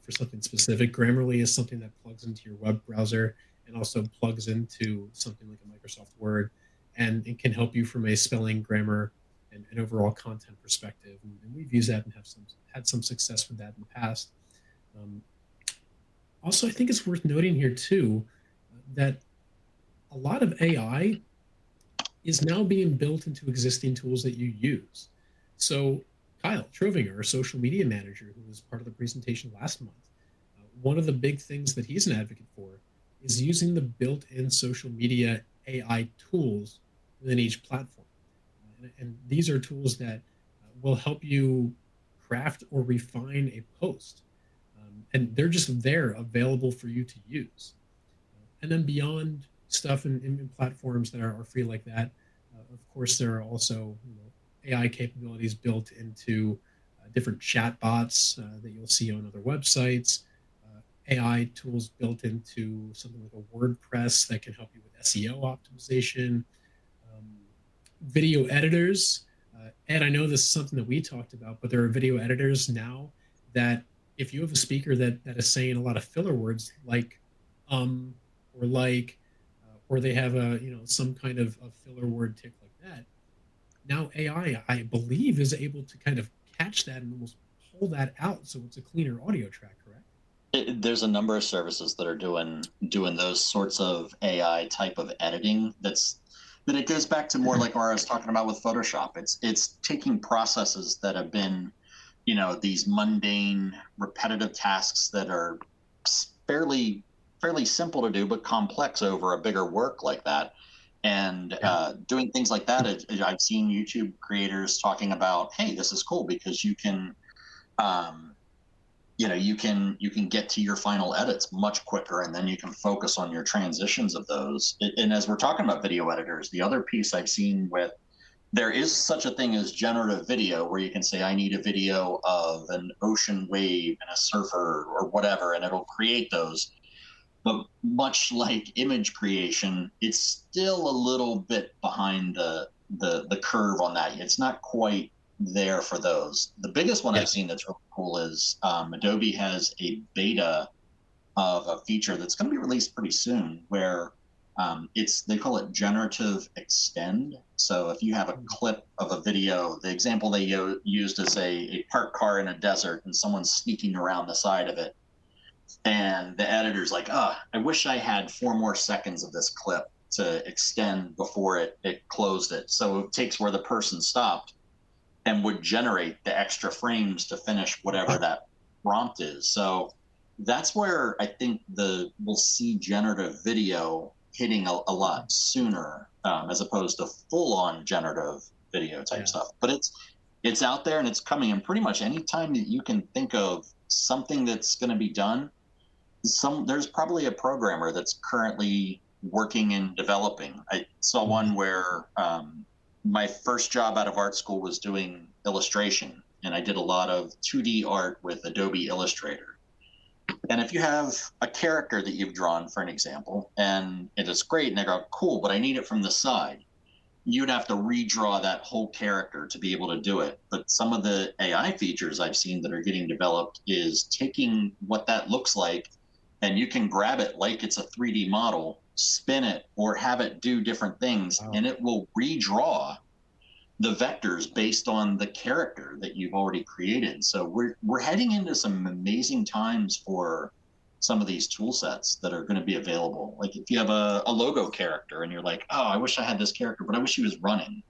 for something specific, Grammarly is something that plugs into your web browser and also plugs into something like a Microsoft Word, and it can help you from a spelling, grammar, and overall content perspective. And we've used that and had some success with that in the past. Um, Also, I think it's worth noting here too that a lot of AI is now being built into existing tools that you use. So, Kyle Trovinger, our social media manager, who was part of the presentation last month, one of the big things that he's an advocate for is using the built-in social media AI tools within each platform. And these are tools that will help you craft or refine a post. And they're just there available for you to use. And then beyond stuff in platforms that are free like that, of course, there are also AI capabilities built into different chatbots that you'll see on other websites, AI tools built into something like a WordPress that can help you with SEO optimization, um, video editors. Ed, I know this is something that we talked about, but there are video editors now that if you have a speaker that is saying a lot of filler words like or like or they have a some kind of filler word tick like that, now AI I believe is able to kind of catch that and almost pull that out so it's a cleaner audio track, correct? There's a number of services that are doing those sorts of AI type of editing. That it goes back to more like what I was talking about with Photoshop. It's taking processes that have been, these mundane, repetitive tasks that are fairly simple to do, but complex over a bigger work like that. And Yeah. doing things like that, I've seen YouTube creators talking about, hey, this is cool because you can um, you can get to your final edits much quicker, and then you can focus on your transitions of those. And as we're talking about video editors, the other piece I've seen with there is such a thing as generative video, where you can say I need a video of an ocean wave and a surfer or whatever, and it'll create those. But much like image creation, it's still a little bit behind the curve on that. It's not quite there for those. The biggest one Yeah. I've seen that's really cool is Adobe has a beta of a feature that's going to be released pretty soon, where They call it generative extend. So if you have a clip of a video, the example they used is a parked car in a desert and someone's sneaking around the side of it. And the editor's like, oh, I wish I had 4 more seconds of this clip to extend before it closed it. So it takes where the person stopped and would generate the extra frames to finish whatever that prompt is. So that's where I think we'll see generative video hitting a lot sooner, as opposed to full-on generative video type stuff. But it's out there and it's coming. And pretty much any time that you can think of something that's going to be done, there's probably a programmer that's currently working and developing. I saw one where my first job out of art school was doing illustration, and I did a lot of 2D art with Adobe Illustrator. And if you have a character that you've drawn, for an example, and it is great, and they go, cool, but I need it from the side, you'd have to redraw that whole character to be able to do it. But some of the AI features I've seen that are getting developed is taking what that looks like, and you can grab it like it's a 3D model, spin it, or have it do different things, and it will redraw the vectors based on the character that you've already created. So we're heading into some amazing times for some of these tool sets that are going to be available. Like if you have a logo character and you're like, oh, I wish I had this character, but I wish he was running.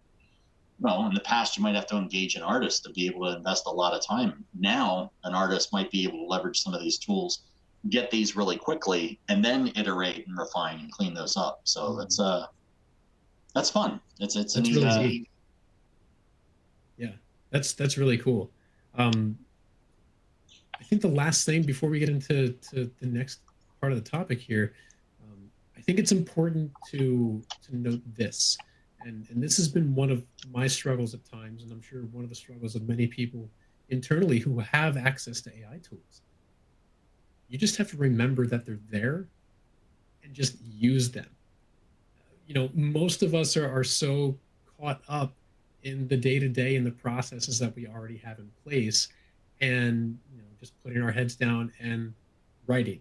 Well, in the past, you might have to engage an artist to be able to invest a lot of time. Now, an artist might be able to leverage some of these tools, get these really quickly, and then iterate and refine and clean those up. So that's fun. It's a neat, really neat. Yeah, that's really cool. I think the last thing before we get into the next part of the topic here, I think it's important to note this, and this has been one of my struggles at times, and I'm sure one of the struggles of many people internally who have access to AI tools. You just have to remember that they're there and just use them. Most of us are so caught up in the day-to-day and the processes that we already have in place, and just putting our heads down and writing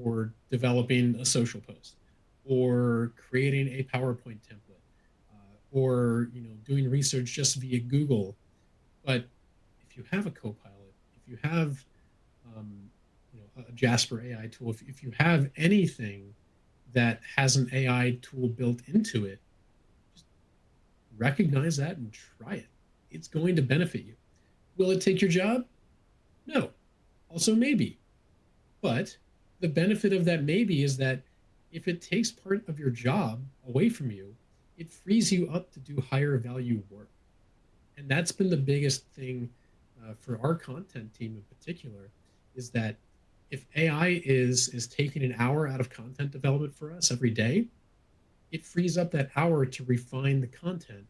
or developing a social post or creating a PowerPoint template, or doing research just via Google. But if you have a Copilot, if you have a Jasper AI tool, if you have anything that has an AI tool built into it, just recognize that and try it. It's going to benefit you. Will it take your job? No. Also, maybe. But the benefit of that maybe is that if it takes part of your job away from you, it frees you up to do higher value work. And that's been the biggest thing for our content team in particular, is that if AI is taking an hour out of content development for us every day, it frees up that hour to refine the content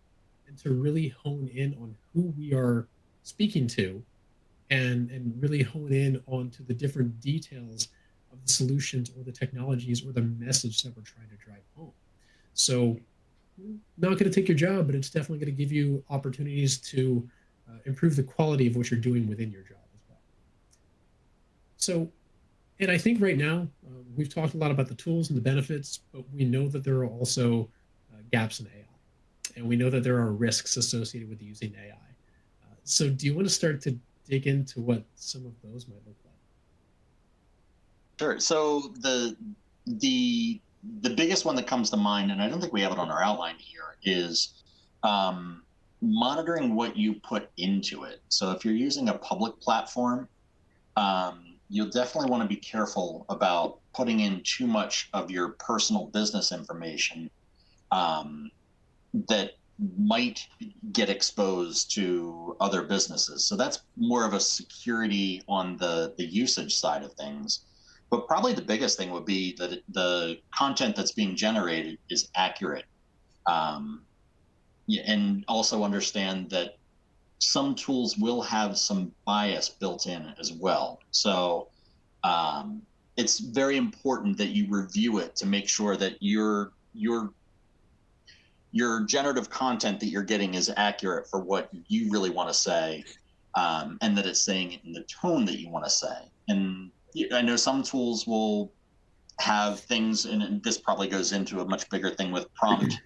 and to really hone in on who we are speaking to, and really hone in onto the different details of the solutions or the technologies or the message that we're trying to drive home. So not going to take your job, but it's definitely going to give you opportunities to improve the quality of what you're doing within your job as well. So, and I think right now, we've talked a lot about the tools and the benefits, but we know that there are also gaps in AI. And we know that there are risks associated with using AI. So do you want to start to dig into what some of those might look like? Sure. So the biggest one that comes to mind, and I don't think we have it on our outline here, is monitoring what you put into it. So if you're using a public platform, you'll definitely want to be careful about putting in too much of your personal business information that might get exposed to other businesses. So that's more of a security on the usage side of things. But probably the biggest thing would be that the content that's being generated is accurate. And also understand that some tools will have some bias built in as well. So it's very important that you review it to make sure that your generative content that you're getting is accurate for what you really want to say, and that it's saying it in the tone that you want to say. And I know some tools will have things, and this probably goes into a much bigger thing with prompt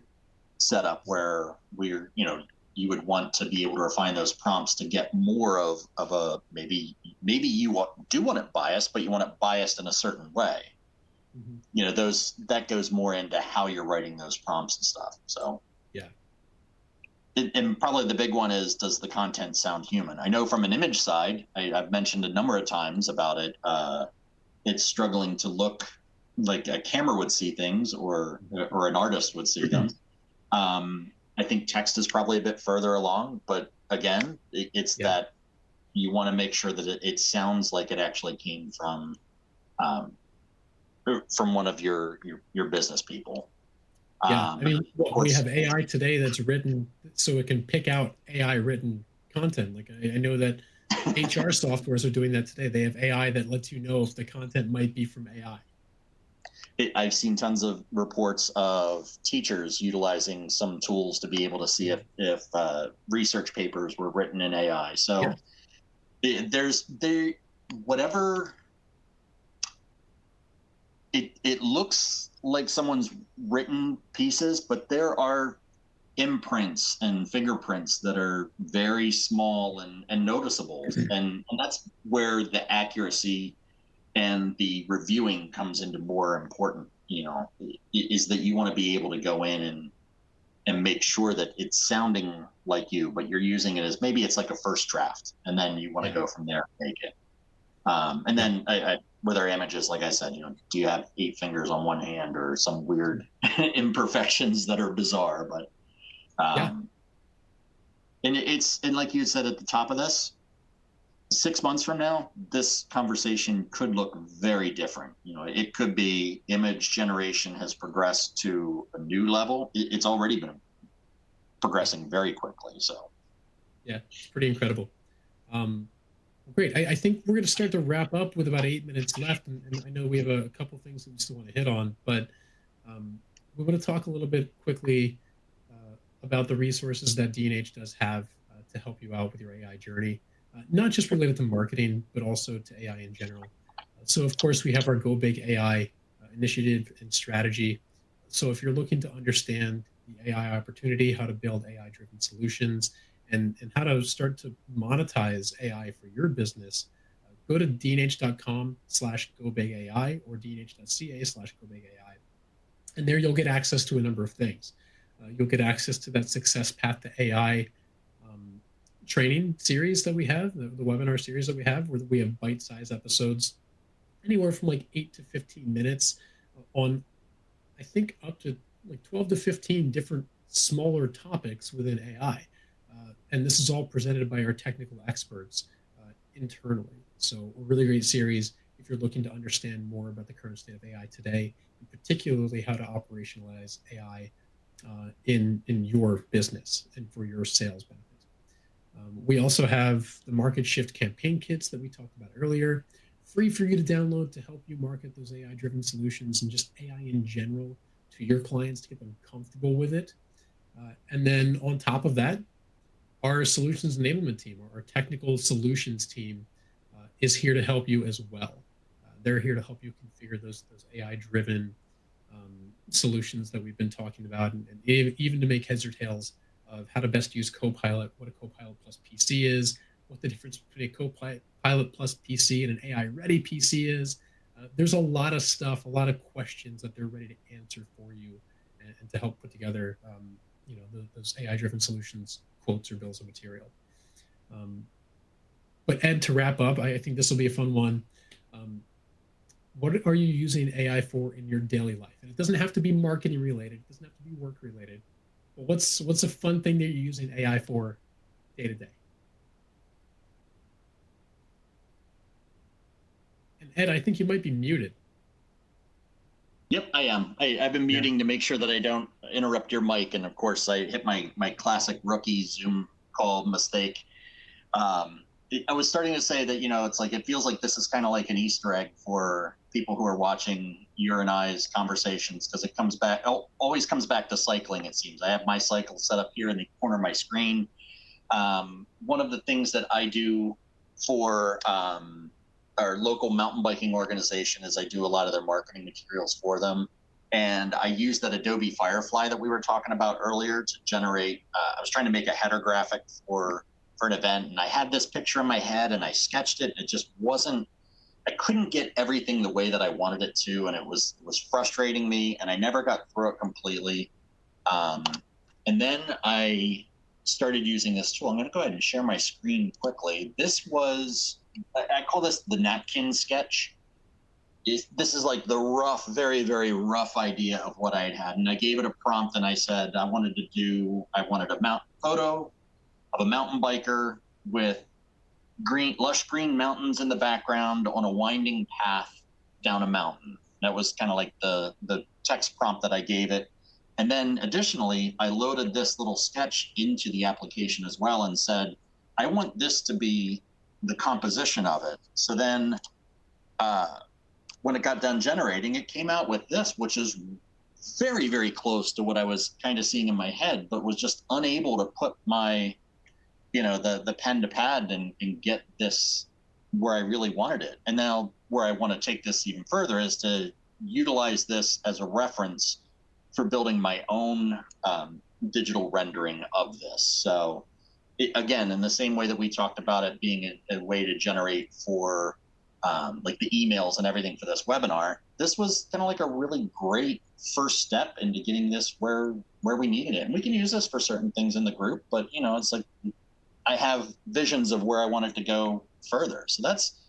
setup, where you would want to be able to refine those prompts to get more of a maybe you do want it biased, but you want it biased in a certain way. That goes more into how you're writing those prompts and stuff. So yeah. And probably the big one is, does the content sound human? I know from an image side, I've mentioned a number of times about it. It's struggling to look like a camera would see things, or an artist would see them. I think text is probably a bit further along, but again, it's that you want to make sure that it sounds like it actually came from one of your business people. Yeah, I mean, we have AI today that's written so it can pick out AI written content. Like I know that HR softwares are doing that today. They have AI that lets you know if the content might be from AI. I've seen tons of reports of teachers utilizing some tools to be able to see if research papers were written in AI. So whatever it looks like someone's written pieces, but there are imprints and fingerprints that are very small and noticeable, and that's where the accuracy and the reviewing comes into more important, is that you want to be able to go in and make sure that it's sounding like you, but you're using it as, maybe it's like a first draft, and then you want to go from there and make it. And then with our images, like I said, do you have 8 fingers on one hand, or some weird imperfections that are bizarre? But and like you said at the top of this, 6 months from now, this conversation could look very different. It could be image generation has progressed to a new level. It's already been progressing very quickly. So yeah, it's pretty incredible. Great. I think we're going to start to wrap up with about 8 minutes left. And I know we have a couple things that we still want to hit on, but we want to talk a little bit quickly about the resources that D&H does have to help you out with your AI journey, not just related to marketing, but also to AI in general. So, of course, we have our Go Big AI initiative and strategy. So if you're looking to understand the AI opportunity, how to build AI-driven solutions, and how to start to monetize AI for your business, go to dnh.com/gobigai or dnh.ca/gobigai. And there you'll get access to a number of things. You'll get access to that Success Path to AI training series that we have, the webinar series that we have, where we have bite-sized episodes, anywhere from like 8 to 15 minutes on, I think, up to like 12 to 15 different smaller topics within AI. And this is all presented by our technical experts internally. So a really great series if you're looking to understand more about the current state of AI today, and particularly how to operationalize AI in your business and for your sales benefits. We also have the Market Shift campaign kits that we talked about earlier, free for you to download to help you market those AI-driven solutions and just AI in general to your clients to get them comfortable with it. And then on top of that, our solutions enablement team, our technical solutions team, is here to help you as well. They're here to help you configure those AI-driven solutions that we've been talking about, and even to make heads or tails of how to best use Copilot, what a Copilot plus PC is, what the difference between a Copilot plus PC and an AI-ready PC is. There's a lot of stuff, a lot of questions that they're ready to answer for you, and to help put together those AI-driven solutions, quotes, or bills of material. But Ed, to wrap up, I think this will be a fun one. What are you using AI for in your daily life? And it doesn't have to be marketing related. It doesn't have to be work related. But what's a fun thing that you're using AI for day to day? And Ed, I think you might be muted. Yep, I am. I've been muting to make sure that I don't interrupt your mic. And of course, I hit my classic rookie Zoom call mistake. I was starting to say that, it's like, it feels like this is kind of like an Easter egg for people who are watching your and I's conversations, because it always comes back to cycling, it seems. I have my cycle set up here in the corner of my screen. One of the things that I do for our local mountain biking organization is I do a lot of their marketing materials for them. And I used that Adobe Firefly that we were talking about earlier to generate. I was trying to make a header graphic for an event, and I had this picture in my head, and I sketched it, and it just wasn't. I couldn't get everything the way that I wanted it to, and it was frustrating me, and I never got through it completely. Um, and then I started using this tool. I'm going to go ahead and share my screen quickly. This was, I call this the napkin sketch. This is like the rough, very, very rough idea of what I had. And I gave it a prompt and I said, I wanted a photo of a mountain biker with lush green mountains in the background on a winding path down a mountain. That was kind of like the text prompt that I gave it. And then additionally, I loaded this little sketch into the application as well and said, I want this to be the composition of it. So then when it got done generating, it came out with this, which is very, very close to what I was kind of seeing in my head, but was just unable to put my, the pen to pad and get this where I really wanted it. And now where I want to take this even further is to utilize this as a reference for building my own digital rendering of this. So again, in the same way that we talked about it being a way to generate for like the emails and everything for this webinar, this was kind of like a really great first step into getting this where we needed it. And we can use this for certain things in the group, but it's like I have visions of where I want it to go further. So that's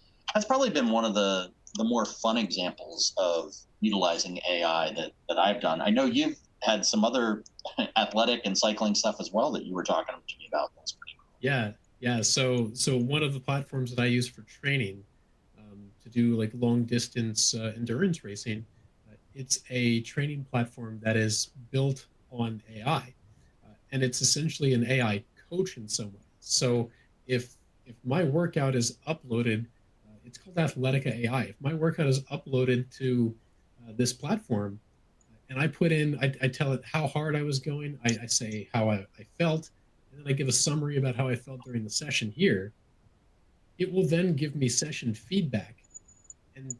probably been one of the more fun examples of utilizing AI that I've done. I know you've had some other athletic and cycling stuff as well that you were talking to me about. That's pretty cool. Yeah. So one of the platforms that I use for training to do like long distance endurance racing, it's a training platform that is built on AI, and it's essentially an AI coach in some way. So if my workout is uploaded, it's called Athletica AI. If my workout is uploaded to this platform, and I put in, I tell it how hard I was going, I say how I felt, and then I give a summary about how I felt during the session here. It will then give me session feedback and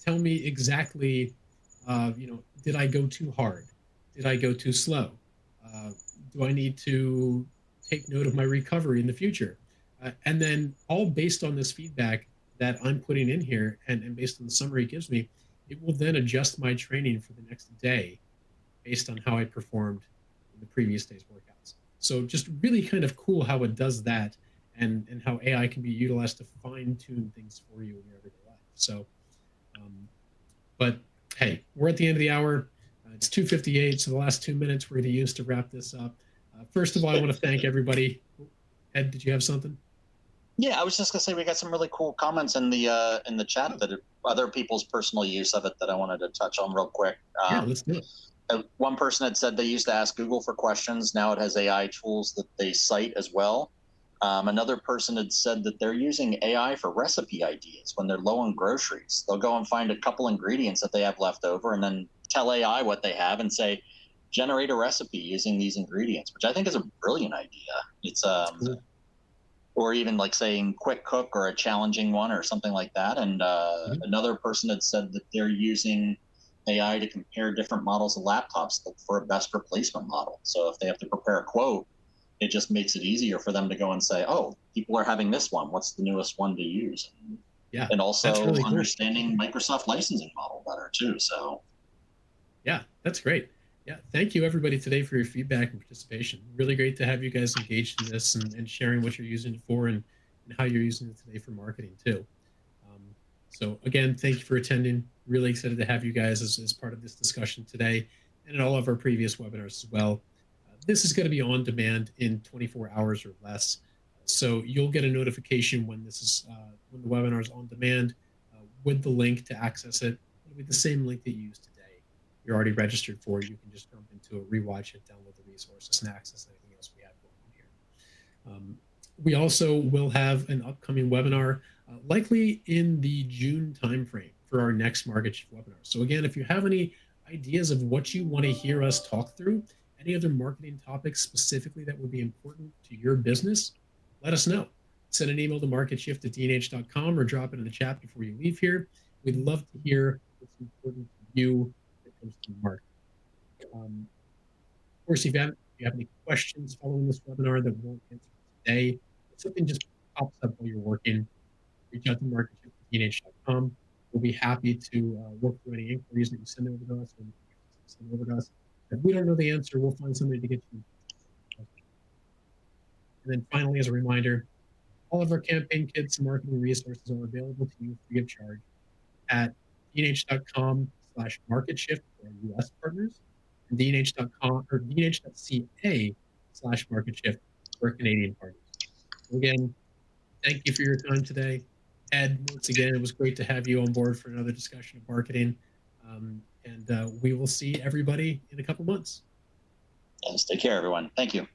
tell me exactly, did I go too hard? Did I go too slow? Do I need to take note of my recovery in the future? And then all based on this feedback that I'm putting in here and based on the summary it gives me, it will then adjust my training for the next day based on how I performed in the previous day's workouts. So just really kind of cool how it does that and how AI can be utilized to fine tune things for you in your everyday life. So, but hey, we're at the end of the hour. It's 2:58, so the last 2 minutes we're going to use to wrap this up. First of all, I want to thank everybody. Ed, did you have something? Yeah, I was just gonna say we got some really cool comments in the chat that other people's personal use of it that I wanted to touch on real quick. Yeah, let's do it. One person had said they used to ask Google for questions. Now it has AI tools that they cite as well. Another person had said that they're using AI for recipe ideas when they're low on groceries. They'll go and find a couple ingredients that they have left over and then tell AI what they have and say, generate a recipe using these ingredients, which I think is a brilliant idea. It's cool. Or even like saying quick cook or a challenging one or something like that. And another person had said that they're using AI to compare different models of laptops for a best replacement model. So if they have to prepare a quote, it just makes it easier for them to go and say, oh, people are having this one. What's the newest one to use? And also really understanding cool. Microsoft licensing model better too. So yeah, that's great. Yeah, thank you everybody today for your feedback and participation. Really great to have you guys engaged in this and sharing what you're using it for and how you're using it today for marketing too. So again, thank you for attending. Really excited to have you guys as part of this discussion today and in all of our previous webinars as well. This is going to be on demand in 24 hours or less. So you'll get a notification when this is when the webinar is on demand with the link to access it. It'll be the same link that you used today. You're already registered for it. You can just jump into it, rewatch it, download the resources, and access anything else we have going on here. We also will have an upcoming webinar, likely in the June timeframe for our next Market Shift webinar. So again, if you have any ideas of what you want to hear us talk through, any other marketing topics specifically that would be important to your business, let us know. send an email to marketshift@dnh.com or drop it in the chat before you leave here. We'd love to hear what's important to you when it comes to the market. Of course, if you have any questions following this webinar that we won't answer today, if something just pops up while you're working, reach out to marketshift@dnh.com. We'll be happy to work through any inquiries that you send over to us or any questions that you send over to us. If we don't know the answer, we'll find somebody to get you. And then finally, as a reminder, all of our campaign kits and marketing resources are available to you free of charge at dnh.com/marketshift for our US partners and dnh.com or dnh.ca/marketshift for our Canadian partners. So again, thank you for your time today. Ed, once again, it was great to have you on board for another discussion of marketing. And we will see everybody in a couple months. Yes, take care, everyone. Thank you.